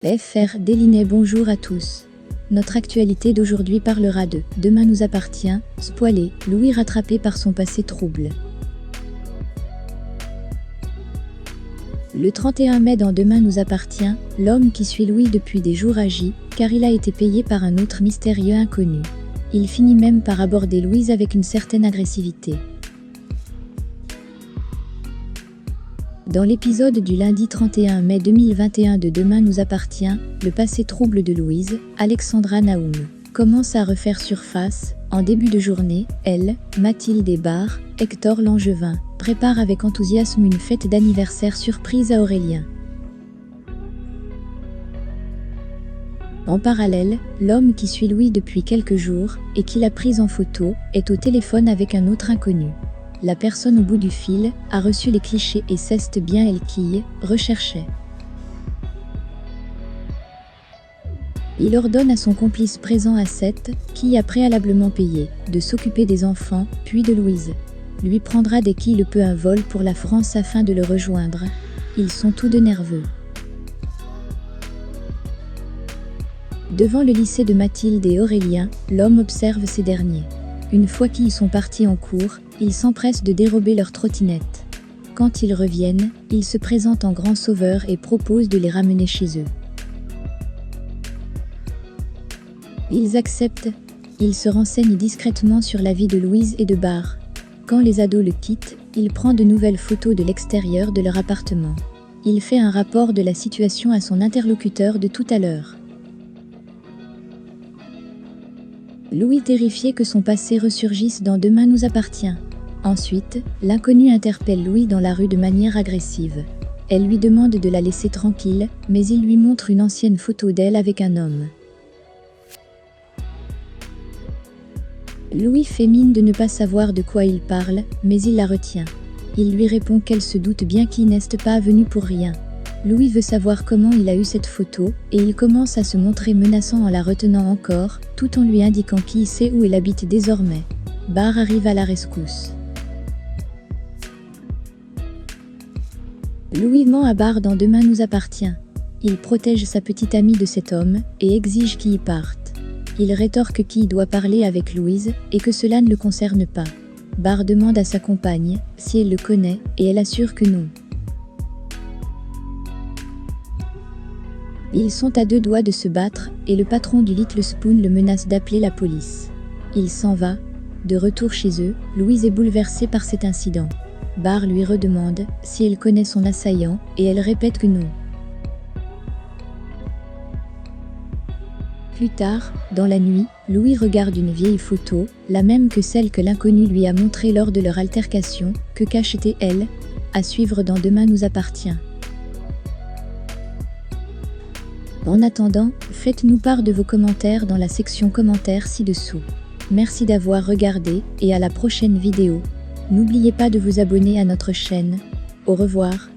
FR Délinet. Bonjour à tous. Notre actualité d'aujourd'hui parlera de « Demain nous appartient », spoilé, Louis rattrapé par son passé trouble. Le 31 mai dans Demain nous appartient, l'homme qui suit Louis depuis des jours agit, car il a été payé par un autre mystérieux inconnu. Il finit même par aborder Louise avec une certaine agressivité. Dans l'épisode du lundi 31 mai 2021 de Demain nous appartient, le passé trouble de Louise, Alexandra Naoum, commence à refaire surface. En début de journée, elle, Mathilde et Bar, Hector Langevin, préparent avec enthousiasme une fête d'anniversaire surprise à Aurélien. En parallèle, l'homme qui suit Louis depuis quelques jours, et qui l'a prise en photo, est au téléphone avec un autre inconnu. La personne au bout du fil a reçu les clichés et ceste bien elle qui recherchait. Il ordonne à son complice présent à 7, qui a préalablement payé, de s'occuper des enfants, puis de Louise. Lui prendra dès qu'il le peut un vol pour la France afin de le rejoindre. Ils sont tous deux nerveux. Devant le lycée de Mathilde et Aurélien, l'homme observe ces derniers. Une fois qu'ils sont partis en cours, il s'empresse de dérober leurs trottinettes. Quand ils reviennent, il se présente en grand sauveur et propose de les ramener chez eux. Ils acceptent. Il se renseigne discrètement sur la vie de Louise et de Bar. Quand les ados le quittent, il prend de nouvelles photos de l'extérieur de leur appartement. Il fait un rapport de la situation à son interlocuteur de tout à l'heure. Louis terrifié que son passé ressurgisse dans Demain nous appartient. Ensuite, l'inconnu interpelle Louis dans la rue de manière agressive. Elle lui demande de la laisser tranquille, mais il lui montre une ancienne photo d'elle avec un homme. Louis fait mine de ne pas savoir de quoi il parle, mais il la retient. Il lui répond qu'elle se doute bien qu'il n'est pas venu pour rien. Louis veut savoir comment il a eu cette photo, et il commence à se montrer menaçant en la retenant encore, tout en lui indiquant qui sait où elle habite désormais. Bar arrive à la rescousse. Louis ment à Bar dans Demain nous appartient. Il protège sa petite amie de cet homme, et exige qu'il y parte. Il rétorque qu'il doit parler avec Louise, et que cela ne le concerne pas. Bar demande à sa compagne si elle le connaît, et elle assure que non. Ils sont à deux doigts de se battre, et le patron du Little Spoon le menace d'appeler la police. Il s'en va. De retour chez eux, Louise est bouleversée par cet incident. Bar lui redemande si elle connaît son assaillant, et elle répète que non. Plus tard, dans la nuit, Louis regarde une vieille photo, la même que celle que l'inconnu lui a montrée lors de leur altercation, que cachait-elle, à suivre dans Demain nous appartient. En attendant, faites-nous part de vos commentaires dans la section commentaires ci-dessous. Merci d'avoir regardé et à la prochaine vidéo. N'oubliez pas de vous abonner à notre chaîne. Au revoir.